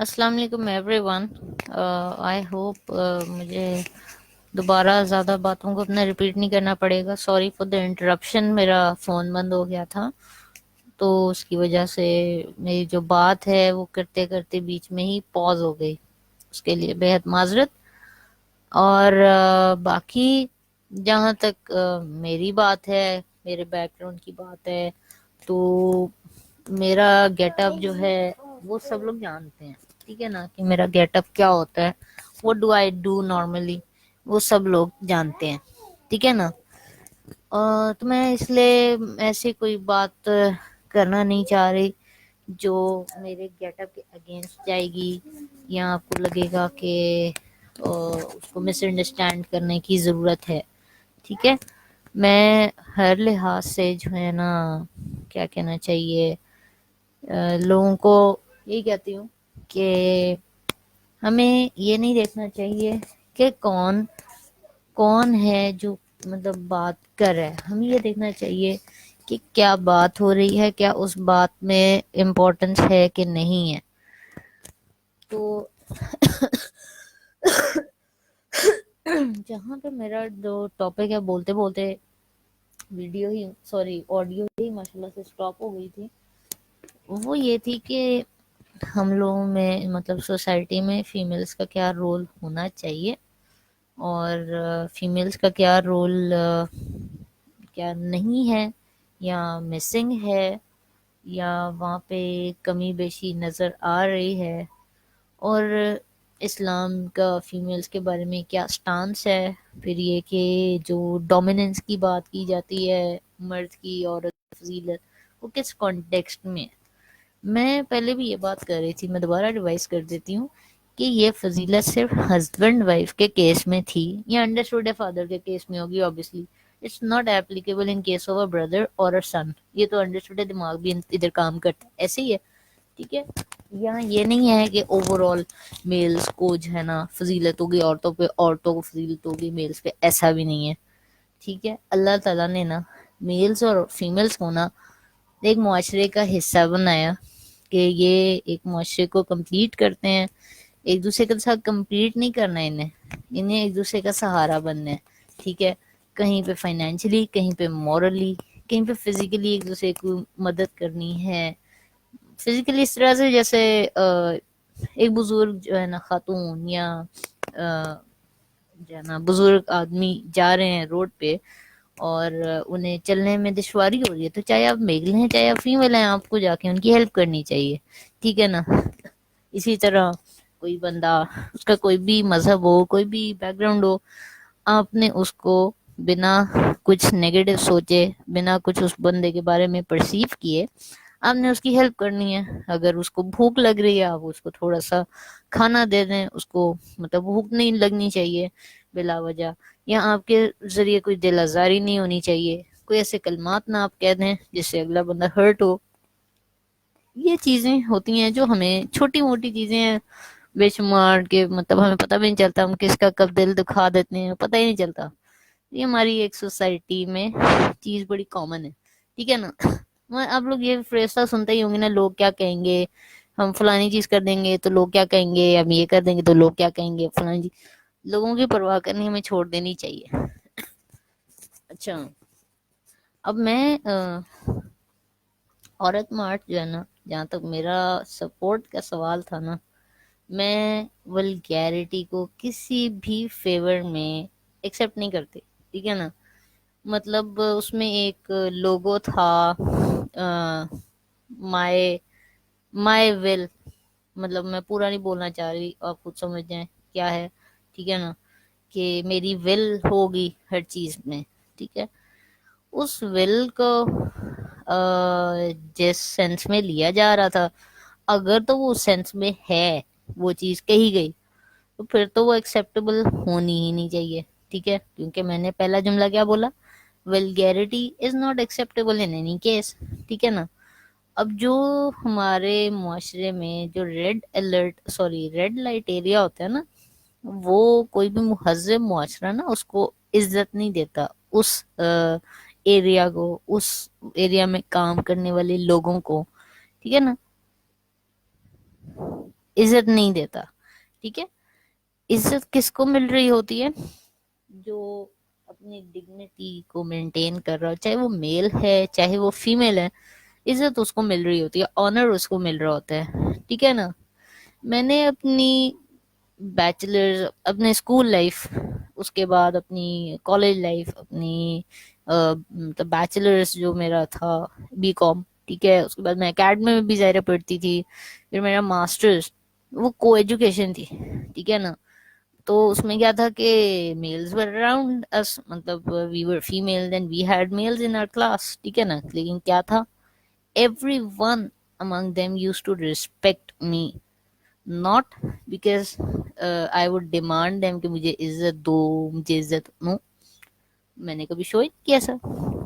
السلام علیکم every one. I hope مجھے دوبارہ زیادہ باتوں کو اپنا ریپیٹ نہیں کرنا پڑے گا. سوری فار دا انٹرپشن، میرا فون بند ہو گیا تھا تو اس کی وجہ سے میری جو بات ہے وہ کرتے کرتے بیچ میں ہی پاز ہو گئی. اس کے لیے بےحد معذرت. اور باقی جہاں تک میری بات ہے، میرے بیک گراؤنڈ کی بات ہے، تو میرا گیٹ اپ جو ہے وہ سب لوگ جانتے ہیں. ٹھیک ہے نا، کہ میرا گیٹ اپ کیا ہوتا ہے، what do I do normally، وہ سب لوگ جانتے ہیں. ٹھیک ہے نا. تو میں اس لیے ایسی کوئی بات کرنا نہیں چاہ رہی جو میرے گیٹ اپ کے اگینسٹ جائے گی، یا آپ کو لگے گا کہ اس کو مس انڈرسٹینڈ کرنے کی ضرورت ہے. ٹھیک ہے. میں ہر لحاظ سے جو ہے نا، کیا کہنا چاہیے، لوگوں کو یہی کہتی ہوں کہ ہمیں یہ نہیں دیکھنا چاہیے کہ کون کون ہے جو مطلب بات کر رہا ہے. ہمیں یہ دیکھنا چاہیے کہ کیا بات ہو رہی ہے، کیا اس بات میں امپورٹنس ہے کہ نہیں ہے. تو جہاں پہ میرا جو ٹاپک ہے، بولتے بولتے آڈیو ہی ماشاء اللہ سے اسٹاپ ہو گئی تھی. وہ یہ تھی کہ ہم لوگوں میں مطلب سوسائٹی میں فیمیلز کا کیا رول ہونا چاہیے، اور فیمیلز کا کیا رول کیا نہیں ہے، یا مسنگ ہے، یا وہاں پہ کمی بیشی نظر آ رہی ہے، اور اسلام کا فیمیلز کے بارے میں کیا سٹانس ہے. پھر یہ کہ جو ڈومیننس کی بات کی جاتی ہے، مرد کی عورت کی فضیلت، وہ کس کانٹیکسٹ میں ہے. میں پہلے بھی یہ بات کر رہی تھی، میں دوبارہ ریوائز کر دیتی ہوں کہ یہ فضیلت صرف ہسبینڈ وائف کے کیس میں تھی، یا انڈرسٹوڈ فادر کے کیس میں ہوگی. obviously it's not applicable in case of a brother اور اے سن. یہ تو انڈرسٹوڈ دماغ بھی ادھر کام کرتا ہے، ایسے ہی ہے. ٹھیک ہے. یہاں یہ نہیں ہے کہ اوور آل میلز کو جو ہے نا فضیلت ہوگی عورتوں پہ، عورتوں کو فضیلت ہوگی میلز پہ، ایسا بھی نہیں ہے. ٹھیک ہے. اللہ تعالیٰ نے نا میلز اور فیمیلز کو نا ایک معاشرے کا حصہ بنایا، کہ یہ ایک معاشرے کو کمپلیٹ کرتے ہیں. ایک دوسرے کے ساتھ کمپلیٹ نہیں کرنا انہیں ایک دوسرے کا سہارا بننا ہے. ٹھیک ہے. کہیں پہ فائنینشلی، کہیں پہ مورلی، کہیں پہ فزیکلی ایک دوسرے کو مدد کرنی ہے. فزیکلی اس طرح سے جیسے ایک بزرگ جو ہے نا خاتون، یا جو ہے نا بزرگ آدمی جا رہے ہیں روڈ پہ، اور انہیں چلنے میں دشواری ہو رہی ہے، تو چاہے آپ میل ہیں چاہے آپ فیمیل ہیں، آپ کو جا کے ان کی ہیلپ کرنی چاہیے. ٹھیک ہے نا. اسی طرح کوئی بندہ، اس کا کوئی بھی مذہب ہو، کوئی بھی بیک گراؤنڈ ہو، آپ نے اس کو بنا کچھ نیگیٹو سوچے، بنا کچھ اس بندے کے بارے میں پرسیو کیے، آپ نے اس کی ہیلپ کرنی ہے. اگر اس کو بھوک لگ رہی ہے، آپ اس کو تھوڑا سا کھانا دے دیں. اس کو مطلب بھوک نہیں لگنی چاہیے بلا وجہ، یا آپ کے ذریعے کوئی دل آزاری نہیں ہونی چاہیے. کوئی ایسے کلمات نہ آپ کہہ دیں جس سے اگلا بندہ ہرٹ ہو. یہ چیزیں ہوتی ہیں جو ہمیں چھوٹی موٹی چیزیں ہیں بے شمار کے، مطلب ہمیں پتہ بھی نہیں چلتا ہم کس کا کب دل دکھا دیتے ہیں، پتہ ہی نہیں چلتا. یہ ہماری ایک سوسائٹی میں چیز بڑی کامن ہے. ٹھیک ہے نا. آپ لوگ یہ فریز سنتے ہی ہوں گے نا، لوگ کیا کہیں گے، ہم فلانی چیز کر دیں گے تو لوگ کیا کہیں گے، ہم یہ کر دیں گے تو لوگ کیا کہیں گے. فلانی چیز، لوگوں کی پرواہ کرنی ہمیں چھوڑ دینی چاہیے. اچھا. اب میں عورت مارٹ جو ہے نا، جہاں تک میرا سپورٹ کا سوال تھا نا، میں ولگیرٹی کو کسی بھی فیور میں ایکسپٹ نہیں کرتی. ٹھیک ہے نا. مطلب اس میں ایک لوگو تھا، مائی مائی ول، مطلب میں پورا نہیں بولنا چاہ رہی، آپ خود سمجھ جائیں کیا ہے. ٹھیک ہے نا. کہ میری ول ہوگی ہر چیز میں. ٹھیک ہے. اس ول کو جس سینس میں لیا جا رہا تھا، اگر تو وہ اس سینس میں ہے، وہ چیز کہی گئی، تو پھر تو وہ ایکسیپٹیبل ہونی ہی نہیں چاہیے. ٹھیک ہے. کیونکہ میں نے پہلا جملہ کیا بولا، vulgarity is not acceptable in any case. ٹھیک ہے نا. اب جو ہمارے معاشرے میں جو ریڈ لائٹ ایریا ہوتا ہے نا، وہ کوئی بھی مہذب معاشرہ نا اس کو عزت نہیں دیتا. اس ایریا کو، اس ایریا میں کام کرنے والے لوگوں کو. ٹھیک ہے نا. عزت نہیں دیتا. ٹھیک ہے. عزت کس کو مل رہی ہوتی ہے؟ جو اپنی ڈگنیٹی کو مینٹین کر رہا ہو، چاہے وہ میل ہے چاہے وہ فیمیل ہے. عزت اس کو مل رہی ہوتی ہے، آنر اس کو مل رہا ہوتا ہے. ٹھیک ہے نا. میں نے اپنی بیچلر، اپنے اسکول لائف، اس کے بعد اپنی کالج لائف، اپنی مطلب بیچلرس جو میرا تھا بی کام. ٹھیک ہے. اس کے بعد میں اکیڈمی میں بھی ظاہر پڑھتی تھی. پھر میرا ماسٹرز وہ کو ایجوکیشن تھی. ٹھیک ہے نا. تو اس میں کیا تھا کہ میلز ور اراؤنڈ اس، مطلب we were female then we had males in our class. ٹھیک ہے نا. لیکن کیا تھا، every one among them used to respect me, not because I would demand them کہ مجھے عزت دو، مجھے عزت نو. میں نے کبھی شو ہی نہیں کیا ایسا.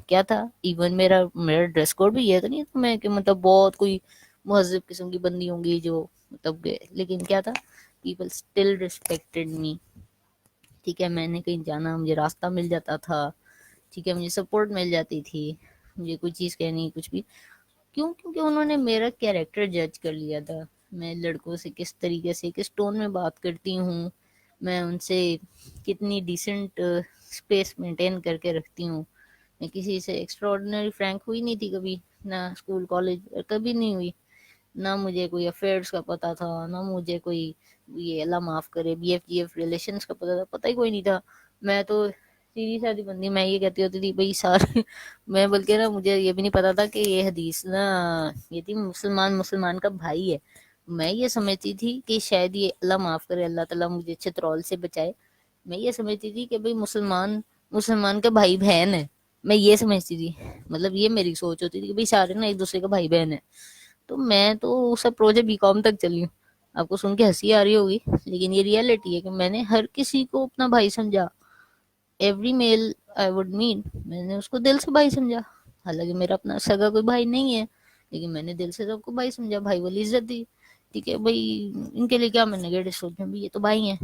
کیا تھا، ایون میرا ڈریس کوڈ بھی یہ تو نہیں تھا میں کہ مطلب بہت کوئی مہذب قسم کی بندی ہوں گی جو مطلب لیکن کیا تھا، پیپل اسٹل ریسپیکٹڈ می. ٹھیک ہے. میں نے کہیں جانا مجھے راستہ مل جاتا تھا. ٹھیک ہے. مجھے سپورٹ مل جاتی تھی. مجھے کوئی چیز کہنی کچھ بھی. کیوں؟ کیونکہ انہوں نے میرا کیریکٹر جج کر لیا تھا. میں لڑکوں سے کس طریقے سے، کس ٹون میں بات کرتی ہوں، میں ان سے کتنی ڈیسنٹ اسپیس مینٹین کر کے رکھتی ہوں. میں کسی سے ایکسٹرا آرڈنری فرینک ہوئی نہیں تھی کبھی، نہ اسکول کالج کبھی نہیں ہوئی. نہ مجھے کوئی افیئرس کا پتا تھا، نہ مجھے کوئی یہ اللہ معاف کرے B F G F relations کا پتا تھا. پتہ ہی کوئی نہیں تھا. میں تو سیدھی سادی بندی. میں یہ کہتی ہوتی تھی بھائی سارے میں بلکہ نا مجھے یہ بھی نہیں پتا تھا کہ یہ حدیث نا یہ تھی مسلمان کا بھائی ہے. میں یہ سمجھتی تھی کہ شاید یہ اللہ معاف کرے، اللہ تعالیٰ مجھے چترول سے بچائے. میں یہ سمجھتی تھی کہ بھائی مسلمان کا بھائی بہن ہے. میں یہ سمجھتی تھی. مطلب یہ میری سوچ ہوتی تھی کہ بھائی سارے نا ایک دوسرے کا بھائی بہن ہے. تو میں تو اس اپروچ بی کام تک چلی ہوں. آپ کو سن کے ہنسی آ رہی ہوگی لیکن یہ ریئلٹی ہے کہ میں نے ہر کسی کو اپنا بھائی سمجھا. Every mile I would mean میں نے اس کو دل سے بھائی سمجھا. حالانکہ میرا اپنا سگا کوئی بھائی نہیں ہے لیکن میں نے دل سے سب کو بھائی سمجھا، بھائی والی عزت دی. ٹھیک ہے بھائی. ان کے لیے کیا میں نگیٹو سوچوں، بھی یہ تو بھائی ہیں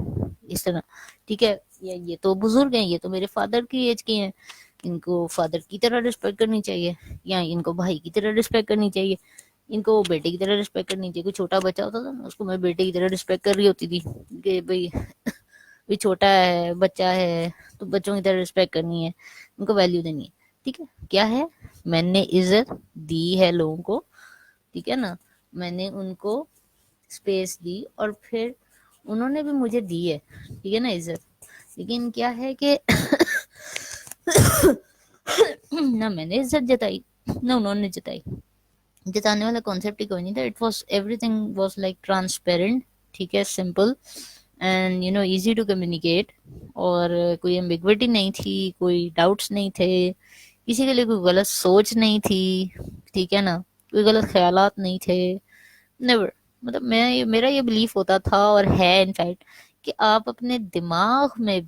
اس طرح. ٹھیک ہے. یہ تو بزرگ ہیں، یہ تو میرے فادر کی ایج کے ہیں، ان کو فادر کی طرح رسپیکٹ کرنی چاہیے، یا ان کو بھائی کی طرح رسپیکٹ کرنی چاہیے، ان کو بیٹے کی طرح رسپیکٹ کرنی چاہیے. کوئی چھوٹا بچہ ہوتا تھا نا اس کو میں بیٹے کی طرح رسپیکٹ کر رہی ہوتی تھی کہ بھائی بھی چھوٹا ہے بچہ ہے تو بچوں کی طرح رسپیکٹ کرنی ہے، ان کو ویلیو دینی ہے. ٹھیک ہے. کیا ہے، میں نے عزت دی ہے لوگوں کو. ٹھیک ہے نا. میں نے ان کو اسپیس دی اور پھر انہوں نے بھی مجھے دی ہے. ٹھیک ہے نا عزت. لیکن کیا ہے کہ نہ میں نے عزت جتائی نہ انہوں نے جتائی. جتانے والا کانسیپٹ ہی کوئی نہیں تھا. It was everything was like transparent. ٹھیک ہے. Simple and easy to communicate. اور کوئی ایمبیگوٹی نہیں تھی، کوئی ڈاؤٹس نہیں تھے، کسی کے لیے کوئی غلط سوچ نہیں تھی. ٹھیک ہے نا. کوئی غلط خیالات نہیں تھے. نیور. مطلب میرا یہ بلیف ہوتا تھا اور ہے انفیکٹ کہ آپ اپنے دماغ میں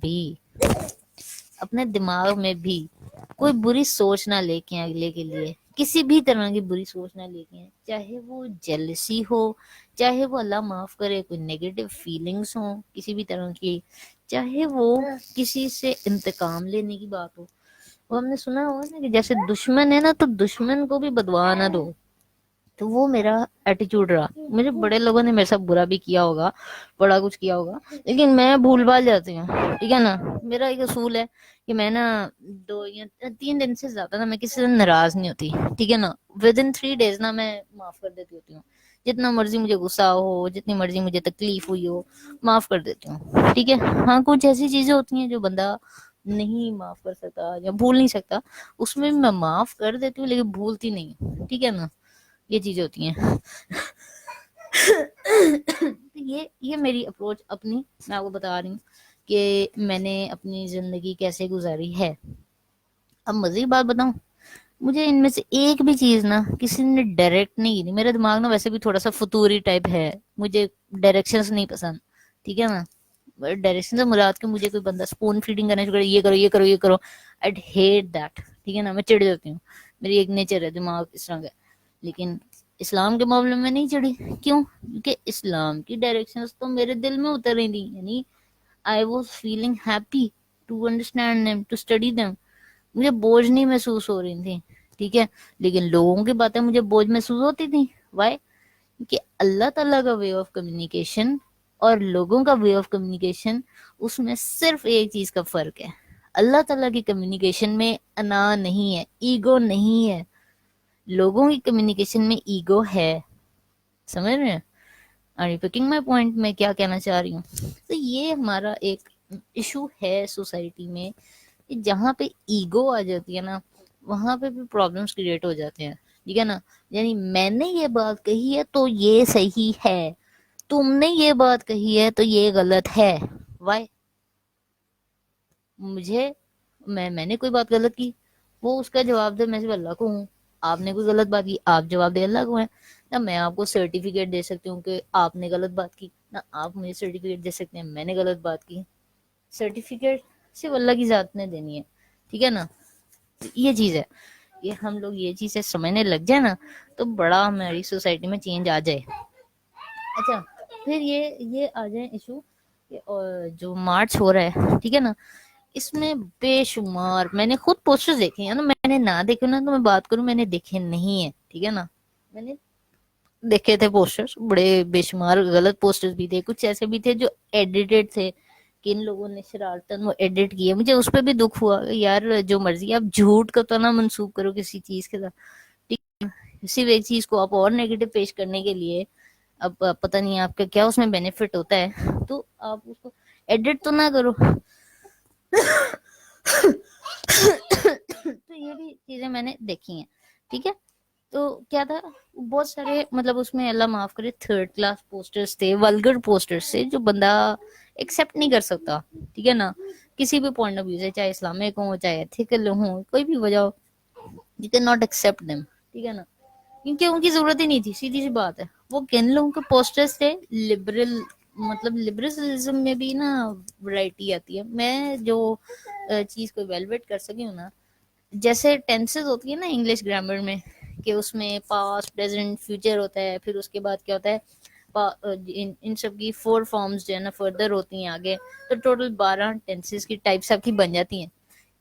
بھی کوئی بری سوچ نہ لے کے اگلے کے لیے، کسی بھی طرح کی بری سوچ نہ لے کے، چاہے وہ جیلسی ہو، چاہے وہ اللہ معاف کرے کوئی نیگیٹو فیلنگس ہوں کسی بھی طرح کی، چاہے وہ کسی سے انتقام لینے کی بات ہو. وہ ہم نے سنا ہوگا نا کہ جیسے دشمن ہے نا تو دشمن کو بھی بدوا نہ دو. تو وہ میرا ایٹیچیوڈ رہا. مجھے بڑے لوگوں نے میرے ساتھ برا بھی کیا ہوگا، بڑا کچھ کیا ہوگا، لیکن میں بھول بھال جاتی ہوں. ٹھیک ہے نا. میرا ایک اصول ہے کہ میں نا 2 یا 3 دن سے زیادہ نا میں کسی سے ناراض نہیں ہوتی. ٹھیک ہے نا. ود ان 3 days نا میں معاف کر دیتی ہوتی ہوں. جتنا مرضی مجھے غصہ ہو، جتنی مرضی مجھے تکلیف ہوئی ہو، معاف کر دیتی ہوں. ٹھیک ہے. ہاں کچھ ایسی چیزیں ہوتی ہیں جو بندہ نہیں معاف کر سکتا یا بھول نہیں سکتا، اس میں میں معاف کر دیتی ہوں لیکن بھولتی نہیں. ٹھیک ہے نا. یہ چیزیں ہوتی ہیں. یہ میری اپروچ اپنی میں آپ کو بتا رہی ہوں کہ میں نے اپنی زندگی کیسے گزاری ہے. اب مزے کی بات بتاؤں، مجھے ان میں سے ایک بھی چیز نا کسی نے ڈائریکٹ نہیں کی. میرا دماغ نا ویسے بھی تھوڑا سا فطوری ٹائپ ہے، مجھے ڈائریکشنز نہیں پسند. ٹھیک ہے نا. ڈائریکشن سے مراد کہ مجھے کوئی بندہ اسپون فیڈنگ کرنا شروع کرے، یہ کرو یہ کرو یہ کرو، آئی ہیٹ دیٹ. ٹھیک ہے نا. میں چڑ جاتی ہوں. میری ایک نیچر ہے دماغ اس طرح کا. لیکن اسلام کے معاملے میں نہیں چڑھی. کیوں؟ کیونکہ اسلام کی ڈائریکشنز تو میرے دل میں اتر رہی تھی. یعنی I was feeling happy to understand them, to study them. مجھے بوجھ نہیں محسوس ہو رہی تھی. ٹھیک ہے. لیکن لوگوں کی باتیں مجھے بوجھ محسوس ہوتی تھی. Why؟ کہ اللہ تعالیٰ کا وے آف کمیونیکیشن اور لوگوں کا وے آف کمیونیکیشن، اس میں صرف ایک چیز کا فرق ہے، اللہ تعالیٰ کی کمیونیکیشن میں انا نہیں ہے، ایگو نہیں ہے، لوگوں کی کمیونیکیشن میں ایگو ہے. سمجھ رہے ہیں؟ Are you picking my point? میں کیا کہنا چاہ رہی ہوں؟ تو یہ ہمارا ایک ایشو ہے سوسائٹی میں، کہ جہاں پہ ایگو آ جاتی ہے نا، وہاں پہ بھی پرابلمس کریٹ ہو جاتے ہیں. ٹھیک ہے نا؟ یعنی میں نے یہ بات کہی ہے تو یہ صحیح ہے، تم نے یہ بات کہی ہے تو یہ غلط ہے. وائی؟ مجھے، میں نے کوئی بات غلط کی، وہ اس کا جواب دے، میں سے اللہ کو ہوں. آپ نے کوئی غلط بات کی، آپ جواب دے اللہ کو ہیں. نہ میں آپ کو سرٹیفکیٹ دے سکتی ہوں کہ آپ نے غلط بات کی، نہ آپ مجھے سرٹیفکیٹ دے سکتے ہیں میں نے غلط بات کی. سرٹیفکیٹ صرف اللہ کی ذات نے دینی ہے. ٹھیک ہے نا؟ یہ چیز ہے، یہ ہم لوگ یہ چیزیں سمجھنے لگ جائے نا، تو بڑا ہماری سوسائٹی میں چینج آ جائے. اچھا، پھر یہ آ جائے ایشو جو مارچ ہو رہا ہے. ٹھیک ہے نا؟ اس میں بے شمار میں نے خود پوسٹرز دیکھے ہیں نا، میں نے نہ دیکھے نا تو میں بات کروں، میں نے دیکھے نہیں ہے. ٹھیک ہے نا؟ میں نے دیکھے تھے پوسٹرز، بڑے بے شمار غلط پوسٹرز بھی تھے، کچھ ایسے بھی تھے جو ایڈیٹڈ تھے، کہ ان لوگوں نے شرارتن وہ ایڈٹ کیے. مجھے اس پہ بھی دکھ ہوا یار، جو مرضی آپ جھوٹ کا تو نہ منسوخ کرو کسی چیز کے ساتھ. ٹھیک ہے؟ صرف ایک چیز کو آپ اور نیگیٹو پیش کرنے کے لیے، اب پتہ نہیں آپ کا کیا اس میں بینیفٹ ہوتا ہے، تو آپ اس کو ایڈٹ تو نہ کرو. تو یہ بھی چیزیں میں نے دیکھی ہیں. ٹھیک ہے؟ تو کیا تھا، بہت سارے مطلب اس میں اللہ معاف کرے تھرڈ کلاس پوسٹرز تھے، ولگر پوسٹرز تھے، جو بندہ ایکسپٹ نہیں کر سکتا. ٹھیک ہے نا؟ کسی بھی پوائنٹ آف ویو سے، چاہے اسلامک ہوں چاہے ایتھیکل ہوں، کوئی بھی وجہ ہو، you can not accept them. ٹھیک ہے نا؟ کیونکہ ان کی ضرورت ہی نہیں تھی، سیدھی سی بات ہے. وہ کن لوگوں کے پوسٹرز تھے لبرل، مطلب لبرلزم میں بھی نا ورائٹی آتی ہے. میں جو چیز کو ایویلویٹ کر سکی ہوں نا، جیسے ٹینسز ہوتی ہے نا انگلش گرامر میں، کہ اس میں پاسٹ پریزنٹ فیوچر ہوتا ہے، پھر اس کے بعد کیا ہوتا ہے، ان سب کی 4 فارمز جو ہے نا فردر ہوتی ہیں آگے، تو ٹوٹل 12 ٹینسز کی ٹائپس آپ کی بن جاتی ہیں.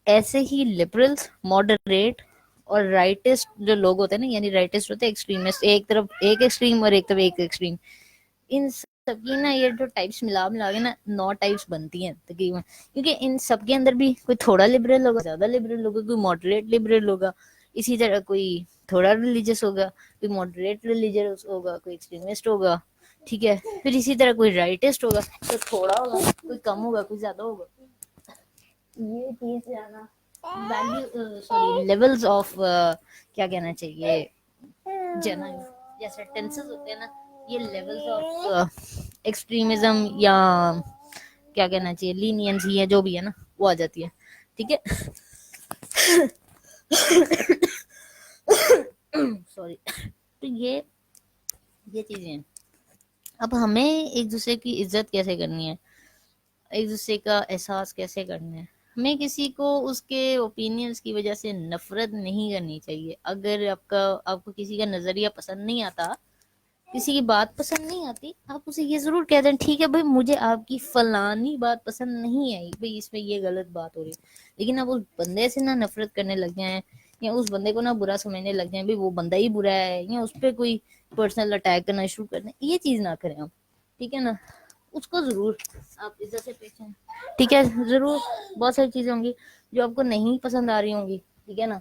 ایسے ہی لبرلس، ماڈریٹ اور رائٹسٹ جو لوگ ہوتے ہیں نا، یعنی رائٹسٹ ہوتے ہیں ایکسٹریمسٹ، ایک طرف ایک ایکسٹریم اور ایک طرف ایک ایکسٹریم، ان سب کی نا یہ جو ٹائپس ملا ملا کے نا 9 ٹائپس بنتی ہیں تقریباً. کیونکہ ان سب کے اندر بھی کوئی تھوڑا لبرل ہوگا، زیادہ لبرل ہوگا، کوئی ماڈریٹ لبرل ہوگا، اسی طرح کوئی تھوڑا ریلیجس ہوگا، کوئی ماڈریٹ ریلیجس ہوگا، کوئی ایکسٹریمسٹ ہوگا. ٹھیک ہے؟ پھر اسی طرح کوئی رائٹسٹ ہوگا تو تھوڑا ہوگا، کوئی کم ہوگا، کوئی زیادہ ہوگا. یہ چیز ہے نا، ویلیو سوری لیولز آف کیا کہنا چاہیے، جنا جیسے ٹینسز ہوتے ہیں نا، یہ لیولز آف ایکسٹریمزم یا کیا کہنا چاہیے لینینسی ہے، جو بھی ہے نا، وہ آ جاتی ہے. ٹھیک ہے؟ سوری. تو یہ چیزیں ہیں. اب ہمیں ایک دوسرے کی عزت کیسے کرنی ہے، ایک دوسرے کا احساس کیسے کرنا ہے. ہمیں کسی کو اس کے اوپینینز کی وجہ سے نفرت نہیں کرنی چاہیے. اگر آپ کو کسی کا نظریہ پسند نہیں آتا، کسی کی بات پسند نہیں آتی، آپ اسے یہ ضرور کہہ دیں ٹھیک ہے بھائی مجھے آپ کی فلانی بات پسند نہیں آئی، بھائی اس میں یہ غلط بات ہو رہی ہے. لیکن اب اس بندے سے نہ نفرت کرنے لگ جائیں، یا اس بندے کو نہ برا سمجھنے لگ جائیں، بھائی وہ بندہ ہی برا ہے، یا اس پہ کوئی پرسنل اٹیک کرنا شروع کر دیں، یہ چیز نہ کریں آپ. ٹھیک ہے نا؟ اس کو ضرور آپ عزت سے پیش ہیں. ٹھیک ہے؟ ضرور بہت ساری چیزیں ہوں گی جو آپ کو نہیں پسند آ رہی ہوں گی. ٹھیک ہے نا؟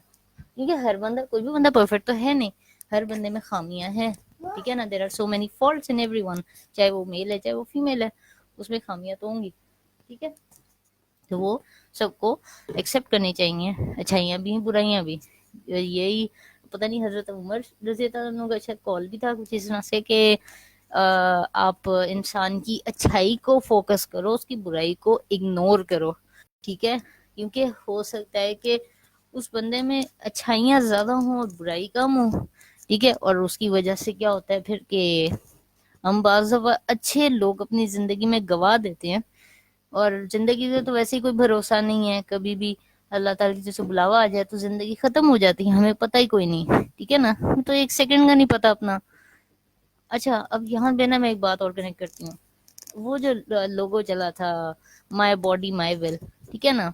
کیونکہ ہر بندہ، کوئی بھی بندہ پرفیکٹ تو ہے نہیں، ہر بندے میں خامیاں ہیں. ٹھیک ہے نا؟ There are so many faults in every one, چاہے وہ میل ہے چاہے وہ فیمیل ہے، اس میں خامیاں تو ہوں گی. ٹھیک ہے؟ تو وہ سب کو ایکسپٹ کرنی چاہیے، اچھائیاں بھی برائیاں بھی. یہی پتہ نہیں حضرت عمر رضی اللہ عنہ کا شاید کال بھی تھا کچھ اس طرح سے، کہ آپ انسان کی اچھائی کو فوکس کرو، اس کی برائی کو اگنور کرو. ٹھیک ہے؟ کیونکہ ہو سکتا ہے کہ اس بندے میں اچھائیاں زیادہ ہوں اور برائی کم ہو. ٹھیک ہے؟ اور اس کی وجہ سے کیا ہوتا ہے پھر، کہ ہم بعض دفعہ اچھے لوگ اپنی زندگی میں گوا دیتے ہیں، اور زندگی سے تو ویسے ہی کوئی بھروسہ نہیں ہے، کبھی بھی اللہ تعالیٰ کی جیسے بلاوا آ جائے تو زندگی ختم ہو جاتی ہے، ہمیں پتہ ہی کوئی نہیں. ٹھیک ہے نا؟ تو ایک سیکنڈ کا نہیں پتا اپنا. اچھا، اب یہاں پہ نا میں ایک بات اور کنیکٹ کرتی ہوں. وہ جو لوگو چلا تھا مائی باڈی مائی ویل، ٹھیک ہے نا؟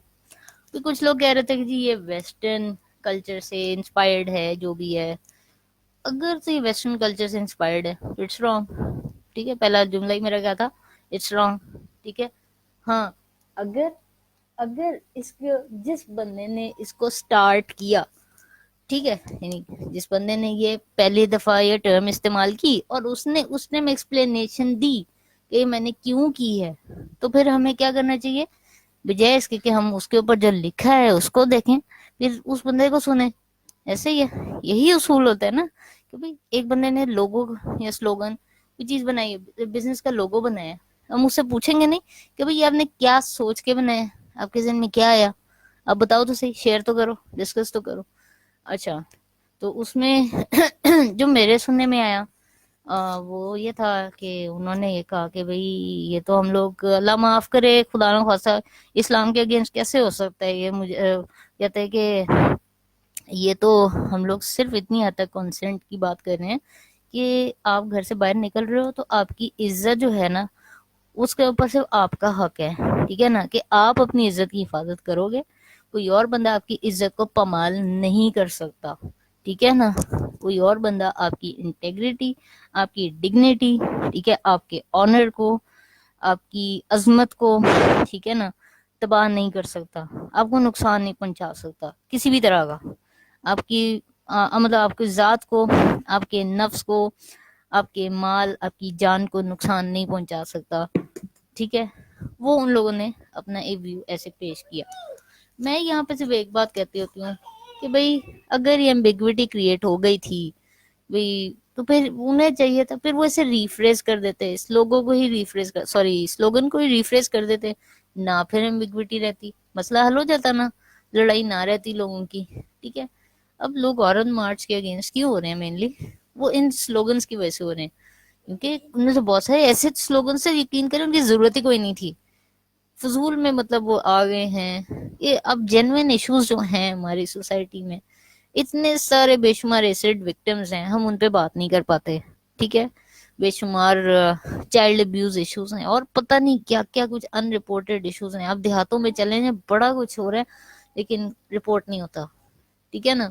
تو کچھ لوگ کہہ رہے تھے کہ جی یہ ویسٹرن کلچر سے انسپائرڈ ہے، جو بھی ہے. اگر تو یہ ویسٹرن کلچر سے انسپائرڈ ہے اٹس رانگ. ٹھیک ہے, پہلا جملہ ہی میرا کیا تھا, اٹس رانگ. ٹھیک ہے, ہاں اگر اگر اس کو جس بندے نے اس کو سٹارٹ کیا, ٹھیک ہے, یعنی جس بندے نے یہ پہلی دفعہ یہ ٹرم استعمال کی اور اس نے میں ایکسپلینیشن دی کہ میں نے کیوں کی ہے, تو پھر ہمیں کیا کرنا چاہیے, بجائے اس کے کہ ہم اس کے اوپر جو لکھا ہے اس کو دیکھیں, پھر اس بندے کو سنیں. ایسے ہی ہے, یہی اصول ہوتا ہے نا کہ بھئی ایک بندے نے لوگو یا سلوگن کوئی چیز بنائی ہے, بزنس کا لوگو بنایا ہے, ہم اس سے پوچھیں گے نہیں کہ بھئی آپ نے کیا سوچ کے بنایا, آپ کے ذہن میں کیا آیا, آپ بتاؤ تو صحیح, شیئر تو کرو, ڈسکس تو کرو. اچھا, تو اس میں جو میرے سننے میں آیا وہ یہ تھا کہ انہوں نے یہ کہا کہ بھئی یہ تو ہم لوگ, اللہ معاف کرے, خدا نہ خواستہ اسلام کے اگینسٹ کیسے ہو سکتا ہے یہ, مجھے کہتے ہیں کہ یہ تو ہم لوگ صرف اتنی حد تک کانسنٹ کی بات کر رہے ہیں کہ آپ گھر سے باہر نکل رہے ہو تو آپ کی عزت جو ہے نا اس کے اوپر صرف آپ کا حق ہے. ٹھیک ہے نا, کہ آپ اپنی عزت کی حفاظت کرو گے, کوئی اور بندہ آپ کی عزت کو پامال نہیں کر سکتا. ٹھیک ہے نا, کوئی اور بندہ آپ کی انٹیگریٹی, آپ کی ڈگنیٹی, ٹھیک ہے, آپ کے آنر کو, آپ کی عظمت کو, ٹھیک ہے نا, تباہ نہیں کر سکتا, آپ کو نقصان نہیں پہنچا سکتا کسی بھی طرح کا. آپ کی مطلب آپ کی ذات کو, آپ کے نفس کو, آپ کے مال, آپ کی جان کو نقصان نہیں پہنچا سکتا. ٹھیک ہے, وہ ان لوگوں نے اپنا ایک ویو ایسے پیش کیا. میں یہاں پہ صرف ایک بات کہتی ہوتی ہوں کہ بھئی اگر یہ ایمبیگوٹی کریٹ ہو گئی تھی بھئی, تو پھر انہیں چاہیے تھا پھر وہ اسے ریفریز کر دیتے, اس لوگوں کو ہی ریفریز کر, سوری سلوگن کو ہی ریفریز کر دیتے, نہ پھر ایمبیگوٹی رہتی, مسئلہ حل ہو جاتا نا, لڑائی نہ رہتی لوگوں کی. ٹھیک ہے, اب لوگ عورت مارچ کے اگینسٹ کیوں ہو رہے ہیں, مینلی وہ ان سلوگنز کی وجہ سے ہو رہے ہیں, کیونکہ ان میں سے بہت سارے ایسے سلوگن سے یقین کریں ان کی ضرورت ہی کوئی نہیں تھی, فضول میں مطلب وہ آ گئے ہیں. یہ اب جینوین ایشوز جو ہیں ہماری سوسائٹی میں, اتنے سارے بے شمار ایسڈ وکٹمز ہیں, ہم ان پہ بات نہیں کر پاتے. ٹھیک ہے, بے شمار چائلڈ ابیوز ایشوز ہیں, اور پتہ نہیں کیا کیا کچھ ان رپورٹڈ ایشوز ہیں. آپ دیہاتوں میں چلے ہیں, بڑا کچھ ہو رہا ہے لیکن رپورٹ نہیں ہوتا. ٹھیک ہے نا,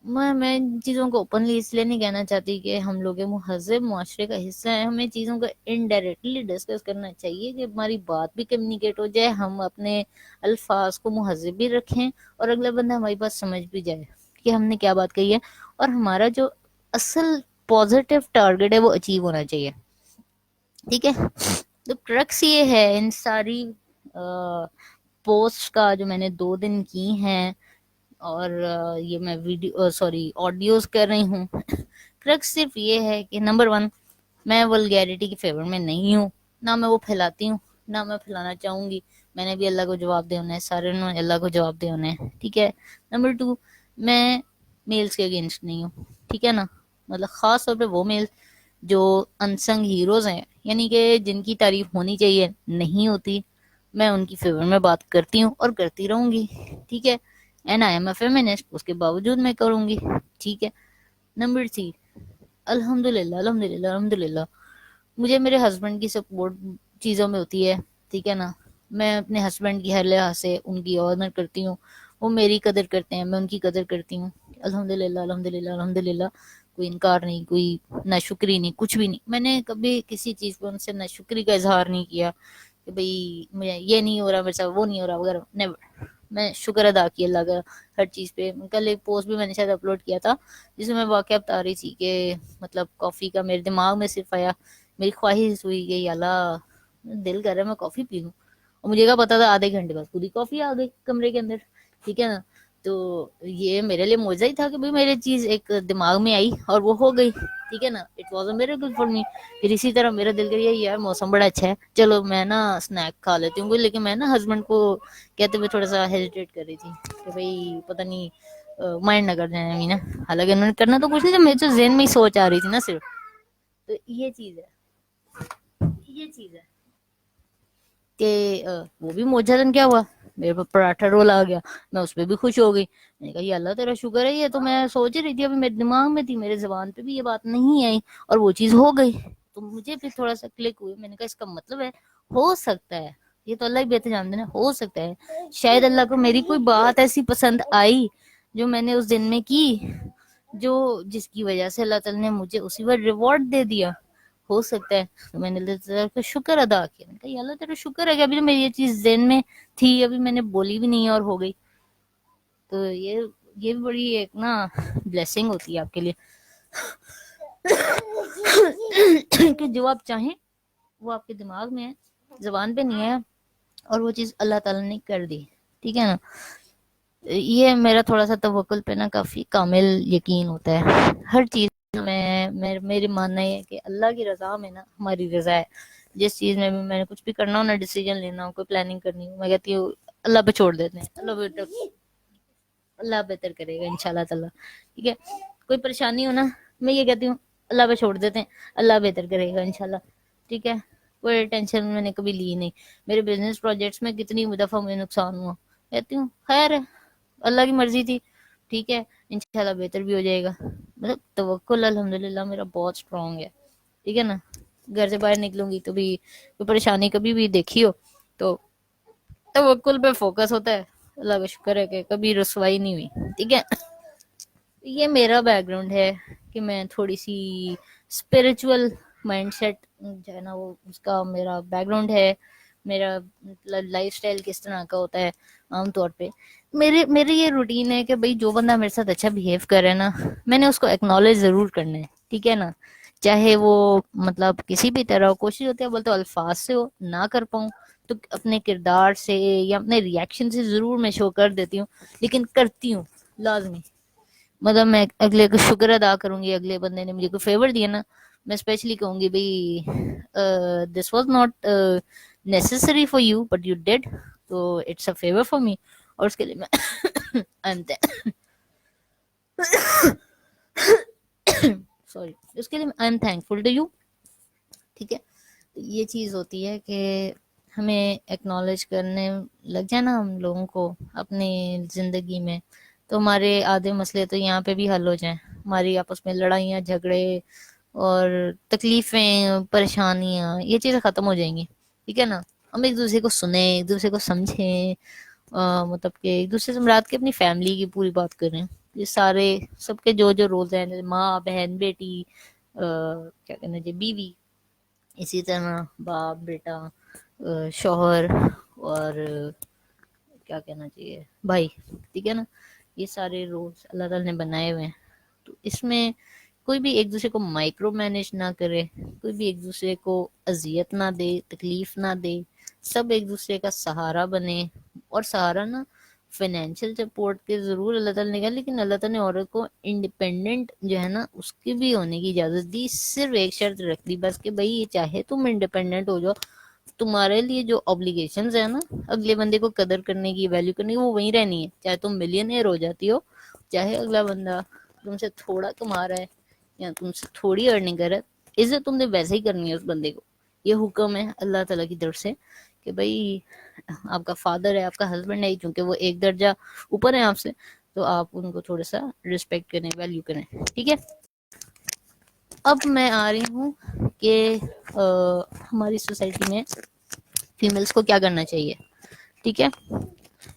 میں ان چیزوں کو اوپنلی اس لیے نہیں کہنا چاہتی کہ ہم لوگ مہذب معاشرے کا حصہ ہیں, ہمیں چیزوں کو انڈائریکٹلی ڈسکس کرنا چاہیے کہ ہماری بات بھی کمیونیکیٹ ہو جائے, ہم اپنے الفاظ کو مہذب بھی رکھیں اور اگلا بندہ ہماری بات سمجھ بھی جائے کہ ہم نے کیا بات کہی ہے, اور ہمارا جو اصل پازیٹیو ٹارگیٹ ہے وہ اچیو ہونا چاہیے. ٹھیک ہے, تو کرکس یہ ہے ان ساری پوسٹ کا جو میں نے 2 دن کی ہیں, اور یہ میں ویڈیو آڈیوز کر رہی ہوں, کرکس صرف یہ ہے کہ نمبر 1, میں ولگیرٹی کے فیور میں نہیں ہوں, نہ میں وہ پھیلاتی ہوں, نہ میں پھیلانا چاہوں گی. میں نے بھی اللہ کو جواب دے ہونا ہے, سارے نے اللہ کو جواب دے ہونا ہے. ٹھیک ہے, نمبر 2, میں میلز کے اگینسٹ نہیں ہوں. ٹھیک ہے نا, مطلب خاص طور پہ وہ میل جو انسنگ ہیروز ہیں, یعنی کہ جن کی تعریف ہونی چاہیے نہیں ہوتی, میں ان کی فیور میں بات کرتی ہوں اور کرتی رہوں گی. ٹھیک ہے, and I am a feminist, اس کے باوجود میں کروں گی. ٹھیک ہے, نمبر 3, الحمد للہ مجھے میرے ہسبینڈ کی سپورٹ چیزوں میں ہوتی ہے. ٹھیک ہے نا, میں اپنے ہسبینڈ کی ہر لحاظ سے ان کی آنر کرتی ہوں, وہ میری قدر کرتے ہیں, میں ان کی قدر کرتی ہوں. الحمد للہ کوئی انکار نہیں, کوئی ناشکری نہیں, کچھ بھی نہیں. میں نے کبھی کسی چیز پہ ان سے ناشکری کا اظہار نہیں کیا کہ بھئی مجھے یہ نہیں ہو رہا میرے ساتھ, وہ نہیں ہو رہا وغیرہ, نیور. میں شکر ادا کیا اللہ کا ہر چیز پہ. کل ایک پوسٹ بھی میں نے شاید اپلوڈ کیا تھا جس میں میں واقعہ بتا رہی تھی کہ مطلب کافی کا میرے دماغ میں صرف آیا, میری خواہش ہوئی کہ یا اللہ دل کر رہا ہے میں کافی پی لوں, اور مجھے کیا پتا تھا آدھے گھنٹے بعد خود ہی کافی آ گئی کمرے کے اندر. ٹھیک ہے نا, تو یہ میرے لیے معجزہ ہی تھا کہ بھئی میری چیز ایک دماغ میں آئی اور وہ ہو گئی. ٹھیک ہے نا, it was a miracle for me. پھر اسی طرح میرا دل کر یار موسم بڑا اچھا ہے, چلو میں نا اسنیک کھا لیتی ہوں. لیکن میں نا ہسبینڈ کو کہتے ہوئے تھوڑا سا ہیزیٹیٹ کر رہی تھی کہ بھئی پتہ نہیں مائنڈ نہ کر جائیں امی نا, حالانکہ انہوں نے کرنا تو کچھ نہیں, میرے تو ذہن میں ہی سوچ آ رہی تھی نا صرف. تو یہ چیز ہے کہ وہ بھی معجزہ کیا ہوا, میرے پاس پراٹھا رول آ گیا, میں اس پہ بھی خوش ہو گئی. میں نے کہا یا اللہ تیرا شکر ہے, یہ تو میں سوچ ہی رہی تھی, ابھی میرے دماغ میں تھی, میرے زبان پہ بھی یہ بات نہیں آئی اور وہ چیز ہو گئی. تو مجھے پھر تھوڑا سا کلک ہوئی, میں نے کہا اس کا مطلب ہے ہو سکتا ہے, یہ تو اللہ ہی بہتر جانتے ہیں, ہو سکتا ہے شاید اللہ کو میری کوئی بات ایسی پسند آئی جو میں نے اس دن میں کی جو جس کی وجہ سے اللہ تعالیٰ نے مجھے اسی وقت ریوارڈ دے دیا. ہو سکتا ہے تو میں نے اللہ تعالیٰ کا شکر ادا کیا. میں نے کہا یا اللہ تیرا شکر ہے کہ ابھی تو میری یہ چیز ذہن میں تھی, ابھی میں نے بولی بھی نہیں ہے اور ہو گئی. تو یہ بھی بڑی ایک نا بلیسنگ ہوتی ہے آپ کے لیے کہ جو آپ چاہیں وہ آپ کے دماغ میں ہے, زبان پہ نہیں ہے, اور وہ چیز اللہ تعالیٰ نے کر دی. ٹھیک ہے نا. یہ میرا تھوڑا سا توکل پہ نا کافی کامل یقین ہوتا ہے ہر چیز میں. میری ماننا یہ ہے کہ اللہ کی رضا میں نا ہماری رضا ہے. جس چیز میں بھی میں نے کچھ بھی کرنا ہو نا, ڈیسیجن لینا ہو, کوئی پلاننگ کرنی ہو, میں کہتی ہوں اللہ پہ چھوڑ دیتے ہیں, اللہ بہتر کرے گا انشاءاللہ تعالیٰ. ٹھیک ہے. کوئی پریشانی ہو نا, میں یہ کہتی ہوں اللہ پہ چھوڑ دیتے ہیں, اللہ بہتر کرے گا انشاءاللہ. ٹھیک ہے. کوئی ٹینشن میں نے کبھی لی نہیں. میرے بزنس پروجیکٹس میں کتنی دفعہ مجھے نقصان ہوا, کہتی ہوں خیر ہے, اللہ کی مرضی تھی. ٹھیک ہے. انشاءاللہ بہتر بھی ہو جائے گا. مطلب توکل الحمدللہ میرا بہت اسٹرانگ ہے. ٹھیک ہے نا. گھر سے باہر نکلوں گی تو بھی کوئی پریشانی کبھی بھی دیکھی ہو تو توکل پہ فوکس ہوتا ہے. اللہ کا شکر ہے کہ کبھی رسوائی نہیں ہوئی. ٹھیک ہے. یہ میرا بیک گراؤنڈ ہے کہ میں تھوڑی سی اسپرچل مائنڈ سیٹ جو ہے نا وہ اس کا میرا بیک گراؤنڈ ہے. میرا لائف اسٹائل کس طرح کا ہوتا ہے عام طور پہ. میری یہ روٹین ہے کہ بھئی جو بندہ میرے ساتھ اچھا بہیو کرے نا, میں نے اس کو ایکنالج ضرور کرنا ہے. ٹھیک ہے نا. چاہے وہ مطلب کسی بھی طرح کوشش ہوتی ہے, بولتے الفاظ سے ہو نہ کر پاؤں تو اپنے کردار سے یا اپنے ریئیکشن سے ضرور میں شو کر دیتی ہوں, لیکن کرتی ہوں لازمی. مطلب میں اگلے کا شکر ادا کروں گی. اگلے بندے نے مجھے کوئی فیور دیا نا, میں اسپیشلی کہوں گی بھائی this was not necessary for you but you did, تو it's a favour for me. اور اس کے لیے میں سوری, اس کے لیے I am thankful to you. ٹھیک ہے. یہ چیز ہوتی ہے کہ ہمیں ایکنالج کرنے لگ جائے نا ہم لوگوں کو اپنی زندگی میں, تو ہمارے آدھے مسئلے تو یہاں پہ بھی حل ہو جائیں. ہماری آپس میں لڑائیاں جھگڑے اور تکلیفیں پریشانیاں یہ چیزیں ختم ہو جائیں گی. ٹھیک ہے نا. ہم ایک دوسرے کو سنیں, ایک دوسرے کو سمجھیں, مطلب کہ ایک دوسرے سے مراد کے اپنی فیملی کی پوری بات کریں. یہ سارے سب کے جو جو رولز ہیں, ماں بہن بیٹی, کیا کہنا جی بیوی, اسی طرح باپ بیٹا, شوہر, اور کیا کہنا چاہیے بھائی. ٹھیک ہے نا. یہ سارے رولز اللہ تعالی نے بنائے ہوئے ہیں. تو اس میں کوئی بھی ایک دوسرے کو مائکرو مینج نہ کرے, کوئی بھی ایک دوسرے کو اذیت نہ دے, تکلیف نہ دے. سب ایک دوسرے کا سہارا بنے. اور سہارا نا فائنینشیل سپورٹ کے ضرور اللہ تعالیٰ نے کہا, لیکن اللہ تعالیٰ نے عورت کو انڈیپینڈنٹ جو ہے نا اس کی بھی ہونے کی اجازت دی. صرف ایک شرط رکھ دی بس کہ بھائی یہ چاہے تم انڈیپینڈنٹ ہو جاؤ, تمہارے لیے جو اوبلیگیشنز ہیں نا اگلے بندے کو قدر کرنے کی, ویلیو کرنے کی, وہ وہیں رہنی ہے. چاہے تم ملینئر ہو جاتی ہو, چاہے اگلا بندہ تم سے تھوڑا کما رہا ہے یا تم سے تھوڑی ارننگ کر رہا ہے, عزت تم نے ویسے ہی کرنی ہے اس بندے کو. یہ حکم ہے اللہ تعالیٰ کی طرف سے کہ بھائی آپ کا فادر ہے, آپ کا ہسبینڈ ہے, چونکہ وہ ایک درجہ اوپر ہے آپ سے, تو آپ ان کو تھوڑا سا رسپیکٹ کریں, ویلیو کریں. ٹھیک ہے. اب میں آ رہی ہوں کہ ہماری سوسائٹی میں فیمیلز کو کیا کرنا چاہیے. ٹھیک ہے.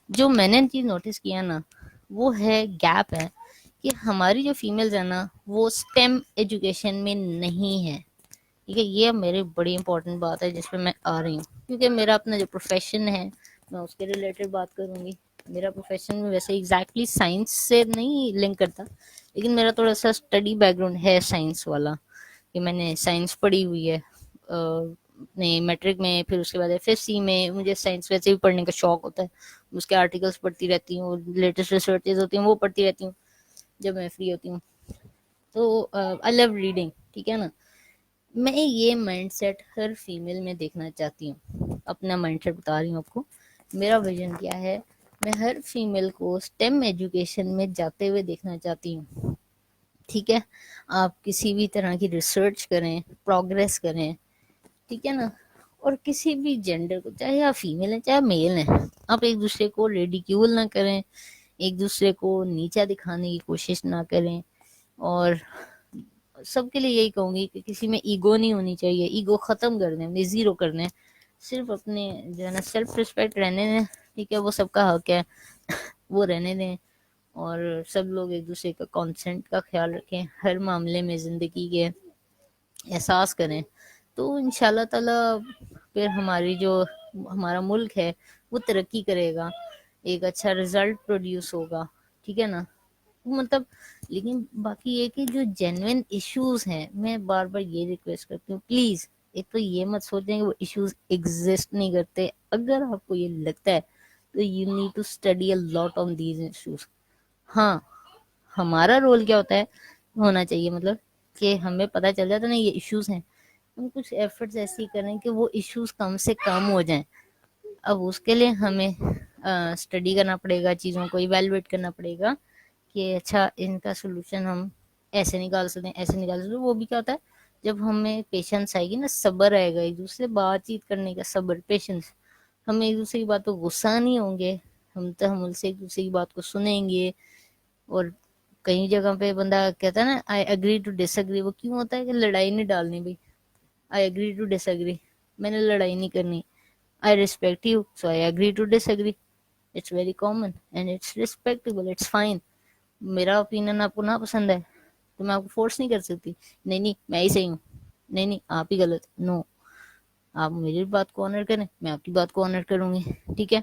جو میں نے چیز نوٹس کیا نا وہ ہے گیپ ہے کہ ہماری جو فیمیلز ہیں نا وہ اسٹیم ایجوکیشن میں نہیں ہے. ٹھیک ہے. یہ میری بڑی امپورٹنٹ بات ہے جس پہ میں آ رہی ہوں, کیونکہ میرا اپنا جو پروفیشن ہے میں اس کے ریلیٹڈ بات کروں گی. میرا پروفیشن ویسے ایگزیکٹلی سائنس سے نہیں لنک کرتا, لیکن میرا تھوڑا سا اسٹڈی بیک گراؤنڈ ہے سائنس والا, کہ میں نے سائنس پڑھی ہوئی ہے اپنے میٹرک میں. پھر اس کے بعد ایف ایس سی میں مجھے سائنس ویسے بھی پڑھنے کا شوق ہوتا ہے, اس کے آرٹیکلس پڑھتی رہتی ہوں, لیٹسٹ ریسرچز ہوتی ہیں وہ پڑھتی رہتی ہوں جب میں فری ہوتی ہوں. تو آئی لو ریڈنگ. ٹھیک ہے نا. میں یہ مائنڈ سیٹ ہر فیمیل میں دیکھنا چاہتی ہوں. اپنا مائنڈ سیٹ بتا رہی ہوں آپ کو. میرا ویژن کیا ہے, میں ہر فیمیل کو اسٹیم ایجوکیشن میں جاتے ہوئے دیکھنا چاہتی ہوں. ٹھیک ہے. آپ کسی بھی طرح کی ریسرچ کریں, پروگریس کریں. ٹھیک ہے نا. اور کسی بھی جینڈر کو, چاہے آپ فیمیل ہیں چاہے میل ہیں, آپ ایک دوسرے کو ریڈیکیول نہ کریں, ایک دوسرے کو نیچا دکھانے کی کوشش نہ کریں. اور سب کے لیے یہی کہوں گی کہ کسی میں ایگو نہیں ہونی چاہیے. ایگو ختم کر دیں, اپنے زیرو کر دیں. صرف اپنے جو ہے نا سیلف رسپیکٹ رہنے دیں. ٹھیک ہے. وہ سب کا حق ہے, وہ رہنے دیں. اور سب لوگ ایک دوسرے کا کانسنٹ کا خیال رکھیں ہر معاملے میں زندگی کے، احساس کریں، تو ان شاء اللہ تعالی پھر ہماری جو ہمارا ملک ہے وہ ترقی کرے گا، ایک اچھا رزلٹ پروڈیوس ہوگا، ٹھیک ہے نا. مطلب لیکن باقی یہ کہ جو جینوین ایشوز ہیں، میں بار بار یہ ریکویسٹ کرتی ہوں پلیز ایک تو یہ مت سوچیں کہ وہ ایشوز ایگزسٹ نہیں کرتے. اگر آپ کو یہ لگتا ہے تو you need to study a lot on these issues. ہاں ہمارا رول کیا ہوتا ہے، ہونا چاہیے مطلب کہ ہمیں پتہ چل جاتا نا یہ ایشوز ہیں، ہم کچھ ایفرٹس ایسی کریں کہ وہ ایشوز کم سے کم ہو جائیں. اب اس کے لیے ہمیں اسٹڈی کرنا پڑے گا، چیزوں کو ایویلویٹ کرنا پڑے گا کہ اچھا ان کا سولوشن ہم ایسے نکال سکتے ہیں، ایسے نکال سکتے ہیں. وہ بھی کیا ہوتا ہے جب ہمیں پیشنس آئے گی نا، صبر آئے گا، ایک دوسرے سے بات چیت کرنے کا صبر، پیشنس، ہم ایک دوسرے کی بات پہ غصہ نہیں ہوں گے، ہم تحمل سے ایک دوسرے کی بات کو سنیں گے. اور کئی جگہ پہ بندہ کہتا ہے نا I agree to disagree, وہ کیوں ہوتا ہے کہ لڑائی نہیں ڈالنی بھائی. I agree to disagree, میں نے لڑائی نہیں کرنی. I respect you so I agree to disagree. It's very common and it's respectable, it's fine. میرا اوپینین آپ کو نہ پسند ہے تو میں آپ کو فورس نہیں کر سکتی، نہیں نہیں میں ہی صحیح ہوں، نہیں نہیں آپ ہی غلط. نو، آپ میری بات کو آنر کریں، میں آپ کی بات کو آنر کروں گی، ٹھیک ہے.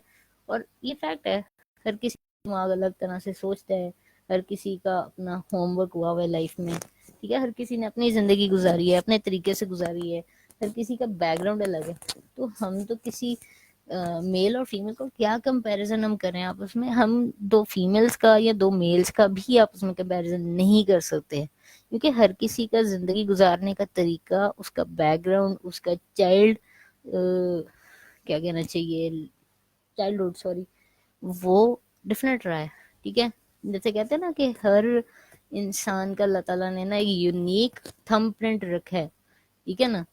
اور یہ فیکٹ ہے، ہر کسی کا دماغ الگ طرح سے سوچتا ہے، ہر کسی کا اپنا ہوم ورک ہوا ہوا ہے لائف میں، ٹھیک ہے. ہر کسی نے اپنی زندگی گزاری ہے، اپنے طریقے سے گزاری ہے، ہر کسی کا بیک گراؤنڈ الگ ہے. تو ہم تو کسی میل اور فیمیل کو کیا کمپیریزن ہم کریں آپس میں، ہم دو فیمیلز کا یا دو میلز کا بھی آپس میں کمپیریزن نہیں کر سکتے، کیونکہ ہر کسی کا زندگی گزارنے کا طریقہ، اس کا بیک گراؤنڈ، اس کا چائلڈ کیا کہنا چاہیے چائلڈہڈ سوری، وہ ڈفرینٹ رہا ہے، ٹھیک ہے. جیسے کہتے ہیں نا کہ ہر انسان کا اللہ تعالیٰ نے نا ایک یونیک تھم پرنٹ رکھا ہے، ٹھیک ہے نا.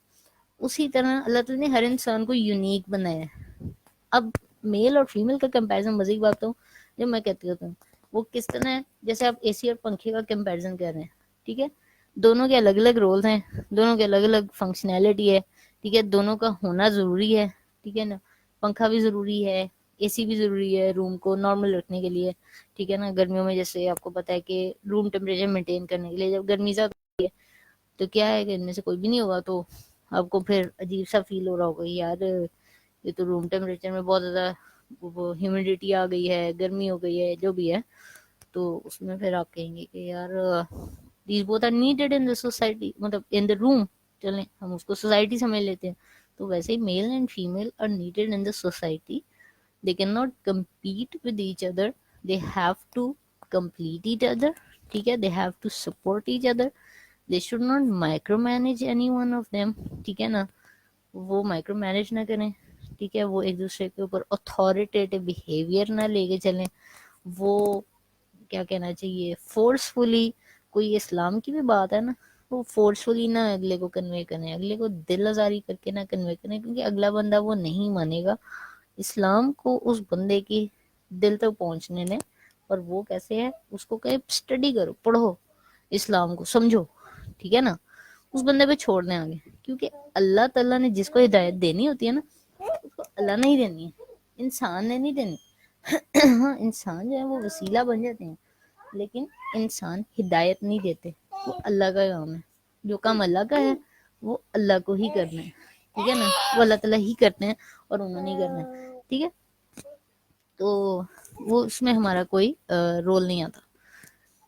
اسی طرح اللہ تعالیٰ نے ہر انسان کو یونیک بنایا ہے. اب میل اور فیمیل کا کمپیریزن مزید بات ہوں جو میں کہتی ہوتا ہوں وہ کس طرح ہے، جیسے آپ اے سی اور پنکھے کا کمپیریزن کر رہے ہیں، ٹھیک ہے. دونوں کے الگ الگ رولز ہیں، دونوں کے الگ الگ فنکشنالٹی ہے، ٹھیک ہے. دونوں کا ہونا ضروری ہے، ٹھیک ہے نا. پنکھا بھی ضروری ہے، اے سی بھی ضروری ہے روم کو نارمل رکھنے کے لیے، ٹھیک ہے نا. گرمیوں میں جیسے آپ کو پتا ہے کہ روم ٹیمپریچر مینٹین کرنے کے لیے جب گرمی زیادہ ہوتی ہے تو کیا ہے کہ ان میں سے کوئی بھی نہیں ہوگا تو آپ کو پھر عجیب سا فیل ہو رہا ہوگا یار یہ تو روم ٹیمپریچر میں بہت زیادہ وہ ہیومیڈیٹی آ گئی ہے، گرمی ہو گئی ہے، جو بھی ہے. تو اس میں پھر آپ کہیں گے کہ یار these both are needed in the society, مطلب ان دا روم، چلیں ہم اس کو سوسائٹی سمجھ لیتے ہیں. تو ویسے ہی male and female are needed in the society. They cannot compete with each other. They have to complete each other. ٹھیک ہے. They have to support each other. They should not micromanage any one of them. ٹھیک ہے نا. وہ micro manage نہ کریں، ٹھیک ہے. وہ ایک دوسرے کے اوپر اتھارٹیٹیو بیہیویئر نہ لے کے چلیں. وہ کیا کہنا چاہیے فورسفلی، کوئی اسلام کی بھی بات ہے نا، وہ فورسفلی نہ اگلے کو کنوے کریں، اگلے کو دل آزاری کر کے نہ کنوے کریں، کیونکہ اگلا بندہ وہ نہیں مانے گا. اسلام کو اس بندے کی دل تک پہنچنے نے، اور وہ کیسے ہے اس کو کہ اسٹڈی کرو، پڑھو، اسلام کو سمجھو، ٹھیک ہے نا. اس بندے پہ چھوڑ دیں آگے، کیونکہ اللہ تعالیٰ نے جس کو ہدایت دینی ہوتی ہے نا اس کو اللہ نے ہی دینی ہے، انسان نے نہیں دینی. ہاں انسان جو ہے وہ وسیلہ بن جاتے ہیں لیکن انسان ہدایت نہیں دیتے، وہ اللہ کا کام ہے. جو کام اللہ کا ہے وہ اللہ کو ہی کرنا ہے، ٹھیک ہے نا. وہ اللہ تعالیٰ ہی کرتے ہیں اور انہوں نے کرنا ہے، ٹھیک ہے. تو وہ اس میں ہمارا کوئی رول نہیں آتا،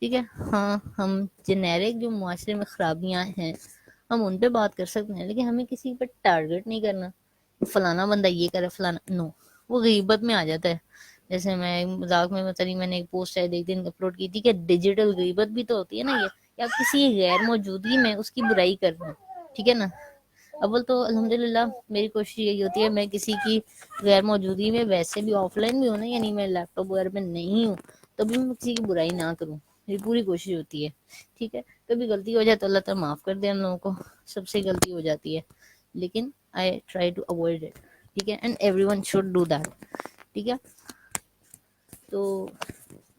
ٹھیک ہے. ہاں ہم جنیرک جو معاشرے میں خرابیاں ہیں ہم ان پہ بات کر سکتے ہیں، لیکن ہمیں کسی پہ ٹارگٹ نہیں کرنا فلانا بندہ یہ کرے فلانا، نو. وہ غیبت میں آ جاتا ہے. جیسے میں مذاق میں مثلا میں نے ایک پوسٹ شاید ایک دن اپلوڈ کی تھی کہ ڈیجیٹل غیبت بھی تو ہوتی ہے نا، یہ کہ آپ کسی غیر موجودگی میں اس کی برائی کر رہے ہیں، ٹھیک ہے نا. اول تو الحمدللہ میری کوشش یہی ہوتی ہے میں کسی کی غیر موجودگی میں ویسے بھی آف لائن بھی ہوں نا، یعنی میں لیپ ٹاپ وغیرہ پہ نہیں ہوں تبھی میں کسی کی برائی نہ کروں، میری پوری کوشش ہوتی ہے، ٹھیک ہے. کبھی غلطی ہو جائے تو اللہ تعالیٰ معاف کر دے ہم لوگوں کو، سب سے غلطی ہو جاتی ہے، لیکن I try to avoid it, ٹھیک ہے. And everyone should do that, ٹھیک ہے. تو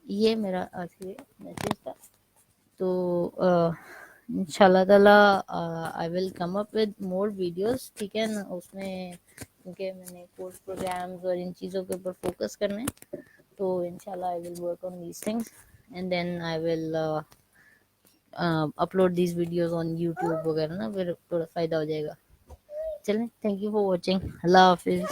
یہ میرا آج کے میسج تھا. تو ان شاء اللہ تعالیٰ آئی ول کم اپ ود مور ویڈیوز، ٹھیک ہے نا. اس میں کیونکہ میں نے کورس پروگرامز اور ان چیزوں کے اوپر فوکس کرنا ہے، تو ان شاء اللہ I will work on these things. And then I will upload these videos on YouTube وغیرہ نا، پھر تھوڑا فائدہ ہو جائے گا. چلیں، تھینک یو فار واچنگ. اللہ حافظ.